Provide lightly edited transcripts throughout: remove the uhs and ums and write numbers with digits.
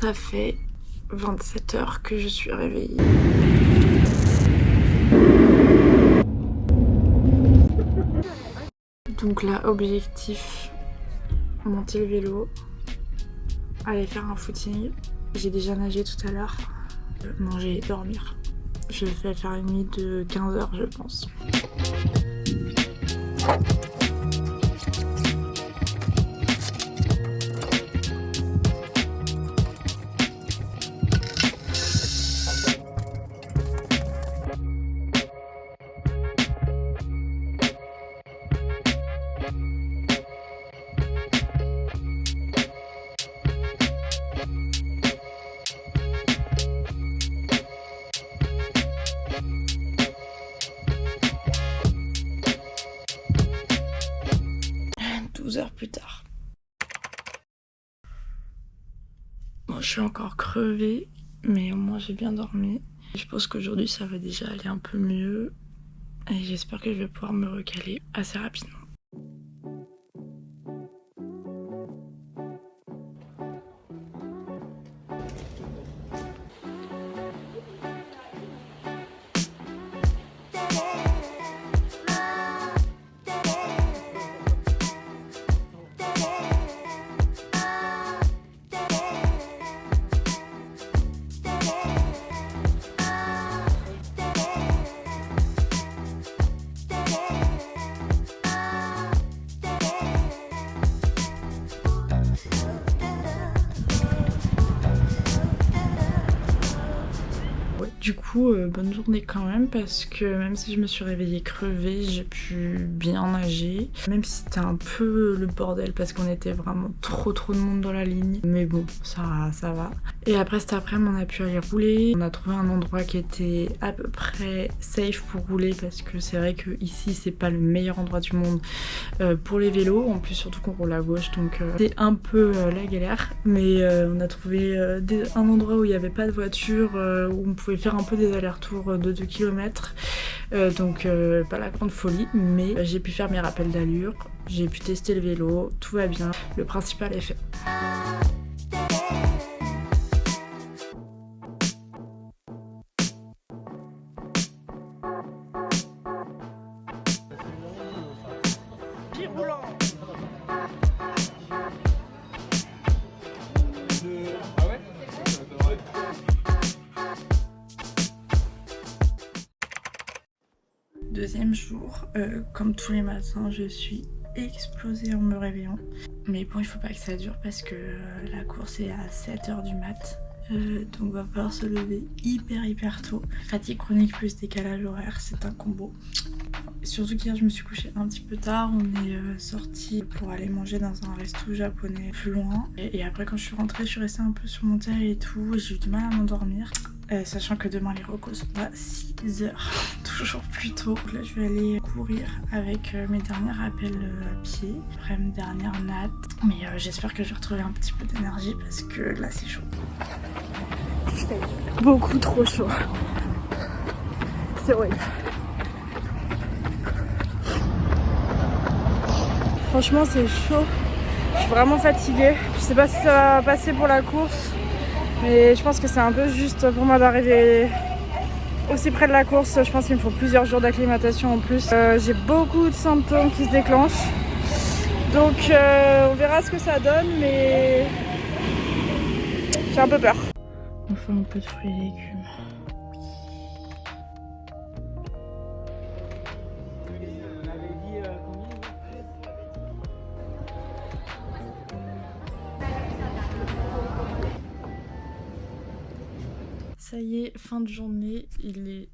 Ça fait 27 heures que je suis réveillée. Donc là, objectif, monter le vélo, aller faire un footing. J'ai déjà nagé tout à l'heure, manger et dormir. Je vais faire une nuit de 15 heures, je pense. Heures plus tard. Bon, je suis encore crevée, mais au moins j'ai bien dormi. Je pense qu'aujourd'hui ça va déjà aller un peu mieux et j'espère que je vais pouvoir me recaler assez rapidement. Du coup, bonne journée quand même parce que même si je me suis réveillée crevée, j'ai pu bien nager. Même si c'était un peu le bordel parce qu'on était vraiment trop de monde dans la ligne. Mais bon, ça va. Et après cet après-midi, on a pu aller rouler. On a trouvé un endroit qui était à peu près safe pour rouler parce que c'est vrai que ici c'est pas le meilleur endroit du monde pour les vélos. En plus surtout qu'on roule à gauche, donc c'est un peu la galère. Mais on a trouvé un endroit où il n'y avait pas de voiture, où on pouvait faire un peu des allers-retours de 2 km. Donc pas la grande folie, mais j'ai pu faire mes rappels d'allure, j'ai pu tester le vélo, tout va bien, le principal est fait. Deuxième jour, comme tous les matins, je suis explosée en me réveillant. Mais bon, il faut pas que ça dure parce que la course est à 7 h du mat. Donc va falloir se lever hyper tôt. Fatigue chronique plus décalage horaire, c'est un combo. Surtout qu'hier je me suis couchée un petit peu tard, on est sorti pour aller manger dans un resto japonais plus loin. Et après quand je suis rentrée, je suis restée un peu sur mon tel et tout, j'ai eu du mal à m'endormir. Sachant que demain les recos sont à 6 h, toujours plus tôt. Là je vais aller courir avec mes derniers rappels à pied, après mes dernières nattes. Mais j'espère que je vais retrouver un petit peu d'énergie parce que là c'est chaud. C'est beaucoup trop chaud. C'est horrible. Franchement c'est chaud. Je suis vraiment fatiguée. Je sais pas si ça va passer pour la course. Mais je pense que c'est un peu juste pour moi d'arriver aussi près de la course. Je pense qu'il me faut plusieurs jours d'acclimatation en plus. J'ai beaucoup de symptômes qui se déclenchent. Donc on verra ce que ça donne, mais j'ai un peu peur. Enfin un peu de fruits et légumes. Ça y est, fin de journée, il est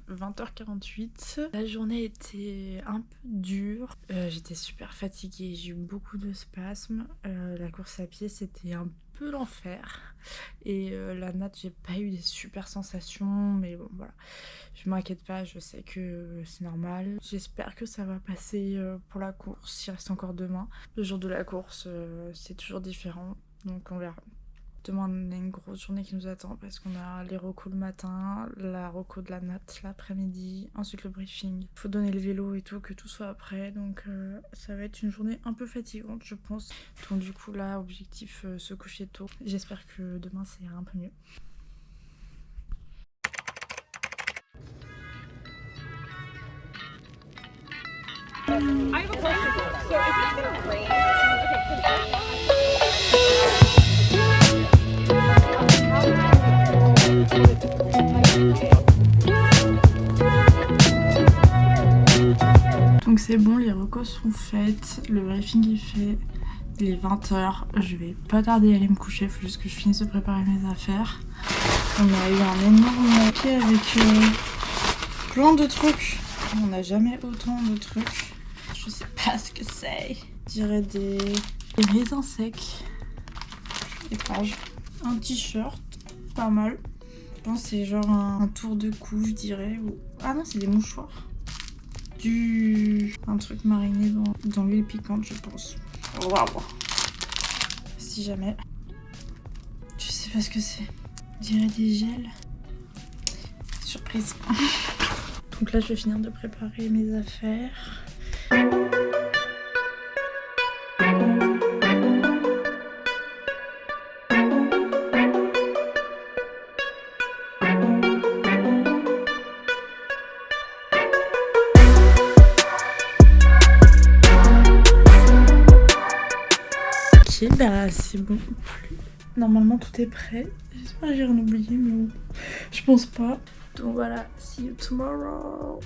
20 h 48. La journée était un peu dure. J'étais super fatiguée, j'ai eu beaucoup de spasmes. La course à pied, c'était un peu l'enfer. Et la natte, j'ai pas eu des super sensations, mais bon, voilà. Je m'inquiète pas, je sais que c'est normal. J'espère que ça va passer pour la course. Il reste encore demain. Le jour de la course, c'est toujours différent, donc on verra. demain on a une grosse journée qui nous attend parce qu'on a les recos le matin, la reco de la natte l'après-midi, ensuite le briefing. Faut donner le vélo et tout, que tout soit après. Donc ça va être une journée un peu fatigante je pense. Donc du coup là, objectif se coucher tôt. J'espère que demain ça ira un peu mieux. I have a question. So if it's gonna rain, Donc c'est bon, les recos sont faites, le briefing est fait, il est 20h, je vais pas tarder à aller me coucher, faut juste que je finisse de préparer mes affaires. On a eu un énorme papier avec plein de trucs, on n'a jamais autant de trucs. Je sais pas ce que c'est. Je dirais des raisins secs. Étrange. Un t-shirt. Pas mal. Je pense que c'est genre un tour de cou, je dirais. Ou... Ah non, c'est des mouchoirs. Un truc mariné dans l'huile piquante, je pense. Waouh. Si jamais. Je sais pas ce que c'est. Je dirais des gels. Surprise. Donc là, je vais finir de préparer mes affaires. Ok, bah c'est bon. Normalement tout est prêt. J'espère que j'ai rien oublié, mais bon, je pense pas. Donc voilà, see you tomorrow.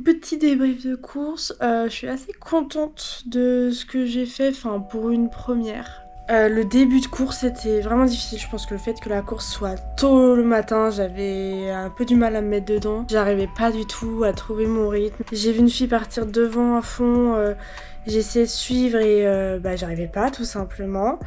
Petit débrief de course, je suis assez contente de ce que j'ai fait, enfin pour une première. Le début de course était vraiment difficile, je pense que le fait que la course soit tôt le matin, j'avais un peu du mal à me mettre dedans. J'arrivais pas du tout à trouver mon rythme. J'ai vu une fille partir devant à fond, j'ai essayé de suivre et j'arrivais pas tout simplement.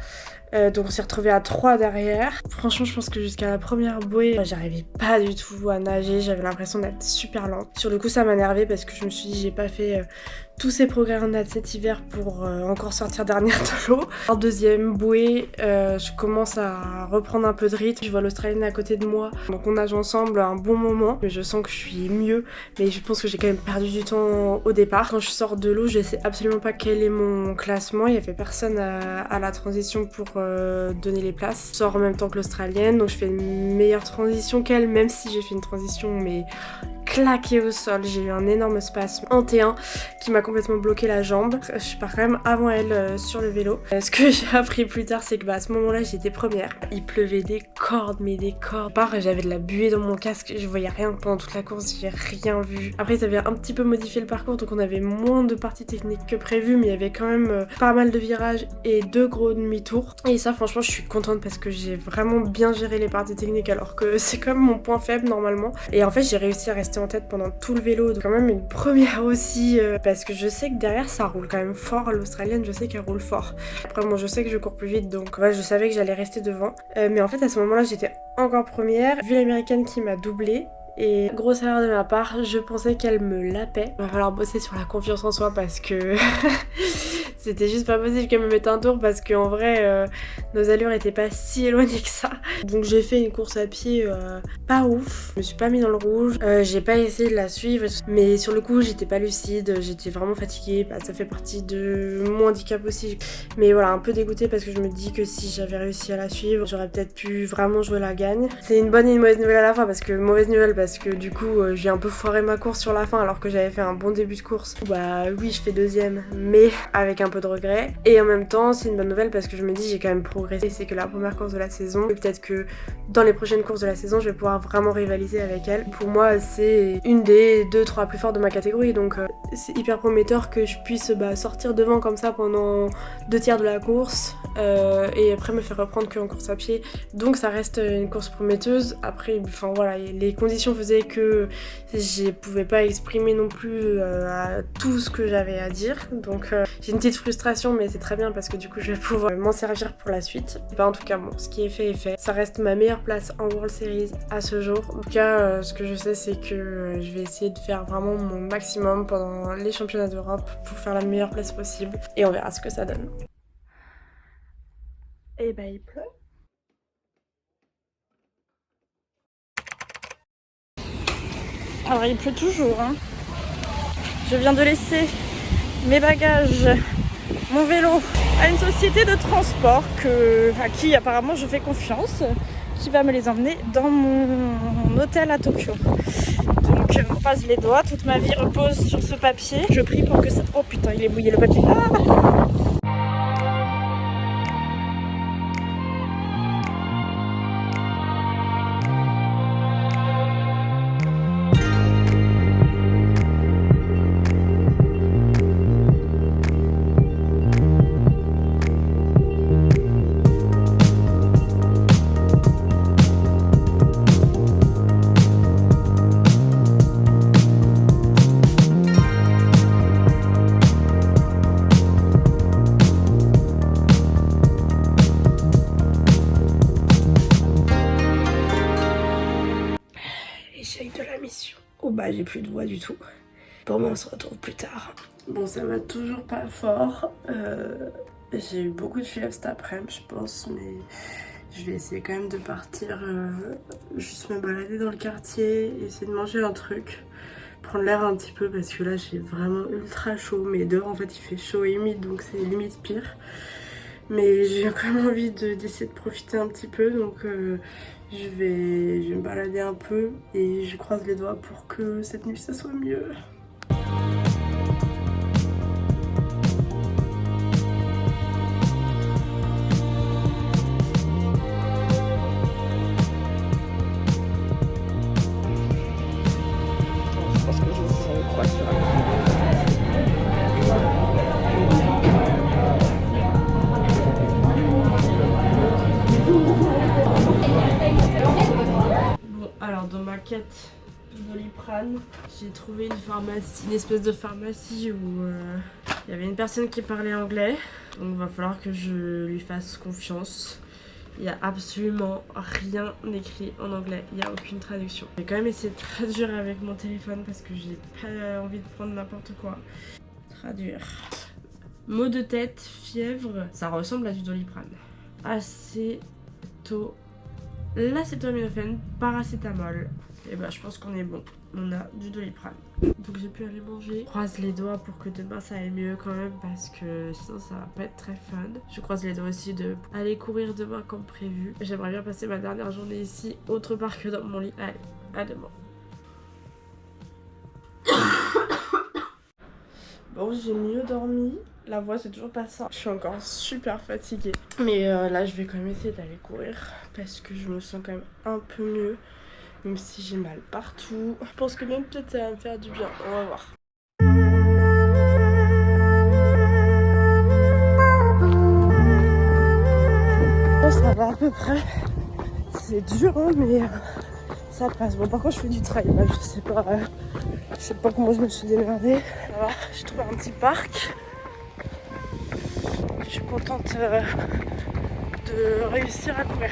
Donc on s'est retrouvés à 3 derrière. Franchement je pense que jusqu'à la première bouée j'arrivais pas du tout à nager, j'avais l'impression d'être super lente. Sur le coup ça m'a énervée parce que je me suis dit j'ai pas fait tous ces progrès en nat cet hiver pour encore sortir dernière de l'eau. En deuxième bouée je commence à reprendre un peu de rythme, je vois l'Australienne à côté de moi, donc on nage ensemble un bon moment, je sens que je suis mieux, mais je pense que j'ai quand même perdu du temps au départ. Quand je sors de l'eau je sais absolument pas quel est mon classement, il y avait personne à la transition pour donner les places. Je sors en même temps que l'Australienne, donc je fais une meilleure transition qu'elle, même si j'ai fait une transition mais claquée au sol. J'ai eu un énorme spasme en T1 qui m'a complètement bloqué la jambe. Je pars quand même avant elle sur le vélo. Ce que j'ai appris plus tard, c'est que à ce moment-là, j'étais première. Il pleuvait des cordes, mais des cordes. J'avais de la buée dans mon casque, je voyais rien pendant toute la course, j'ai rien vu. Après, ils avaient un petit peu modifié le parcours, donc on avait moins de parties techniques que prévu, mais il y avait quand même pas mal de virages et 2 gros demi-tours. Et ça, franchement, je suis contente parce que j'ai vraiment bien géré les parties techniques, alors que c'est quand même mon point faible normalement. Et en fait, j'ai réussi à rester en tête pendant tout le vélo, donc quand même une première aussi, parce que je sais que derrière ça roule quand même fort. L'Australienne, je sais qu'elle roule fort. Après, moi, je sais que je cours plus vite, donc je savais que j'allais rester devant. Mais en fait, à ce moment-là, j'étais encore première, vu l'américaine qui m'a doublée. Et grosse erreur de ma part, je pensais qu'elle me lapait. Il va falloir bosser sur la confiance en soi parce que C'était juste pas possible qu'elle me mette un tour parce qu'en vrai nos allures étaient pas si éloignées que ça. Donc j'ai fait une course à pied pas ouf, je me suis pas mis dans le rouge, j'ai pas essayé de la suivre mais sur le coup j'étais pas lucide, j'étais vraiment fatiguée, ça fait partie de mon handicap aussi. Mais voilà, un peu dégoûtée parce que je me dis que si j'avais réussi à la suivre, j'aurais peut-être pu vraiment jouer la gagne. C'est une bonne et une mauvaise nouvelle à la fois parce que mauvaise nouvelle parce que du coup j'ai un peu foiré ma course sur la fin alors que j'avais fait un bon début de course. Bah oui, je fais deuxième mais avec un peu de regret. Et en même temps c'est une bonne nouvelle parce que je me dis j'ai quand même progressé, c'est que la première course de la saison et peut-être que dans les prochaines courses de la saison je vais pouvoir vraiment rivaliser avec elle. Pour moi c'est une des 2-3 plus fortes de ma catégorie donc c'est hyper prometteur que je puisse sortir devant comme ça pendant 2/3 de la course et après me faire reprendre qu'en course à pied. Donc ça reste une course prometteuse. Après enfin voilà, les conditions faisaient que je pouvais pas exprimer non plus tout ce que j'avais à dire. Donc j'ai une petite frustration mais c'est très bien parce que du coup je vais pouvoir m'en servir pour la suite. En tout cas bon, ce qui est fait est fait. Ça reste ma meilleure place en World Series à ce jour. En tout cas ce que je sais c'est que je vais essayer de faire vraiment mon maximum pendant les championnats d'Europe pour faire la meilleure place possible et on verra ce que ça donne. Et bah il pleut. Alors il pleut toujours, hein. Je viens de laisser mes bagages, mon vélo à une société de transport à qui apparemment je fais confiance, qui va me les emmener dans mon hôtel à Tokyo. Donc on croise les doigts, toute ma vie repose sur ce papier. Je prie pour que ça... Oh putain, il est mouillé le papier. Ah, échec de la mission. Oh bah j'ai plus de voix du tout. Bon bah on se retrouve plus tard. Bon ça va toujours pas fort. J'ai eu beaucoup de fièvre cet après-midi je pense, mais je vais essayer quand même de partir juste me balader dans le quartier, essayer de manger un truc, prendre l'air un petit peu parce que là j'ai vraiment ultra chaud, mais dehors en fait il fait chaud et humide donc c'est limite pire. Mais j'ai quand même envie d'essayer de profiter un petit peu donc je vais me balader un peu et je croise les doigts pour que cette nuit ça soit mieux. Je pense que je crois sur un... Alors dans ma quête de Doliprane, j'ai trouvé une pharmacie, une espèce de pharmacie où il y avait une personne qui parlait anglais. Donc il va falloir que je lui fasse confiance. Il n'y a absolument rien écrit en anglais, il n'y a aucune traduction. J'ai quand même essayé de traduire avec mon téléphone parce que j'ai pas envie de prendre n'importe quoi. Traduire. Maux de tête, fièvre, ça ressemble à du Doliprane. L'acétaminophène, paracétamol. Et bah je pense qu'on est bon. On a du Doliprane. Donc j'ai pu aller manger. Je croise les doigts pour que demain ça aille mieux quand même parce que sinon ça va pas être très fun. Je croise les doigts aussi de aller courir demain comme prévu. J'aimerais bien passer ma dernière journée ici autre part que dans mon lit. Allez, à demain. Bon, j'ai mieux dormi. La voix c'est toujours pas ça. Je suis encore super fatiguée. Mais là je vais quand même essayer d'aller courir parce que je me sens quand même un peu mieux. Même si j'ai mal partout. Je pense que même peut-être ça va me faire du bien. On va voir. Bon, ça va à peu près. C'est dur hein, mais ça passe. Bon par contre je fais du trail là. Je sais pas comment je me suis démerdée. Voilà, j'ai trouvé un petit parc. Je suis contente de réussir à courir.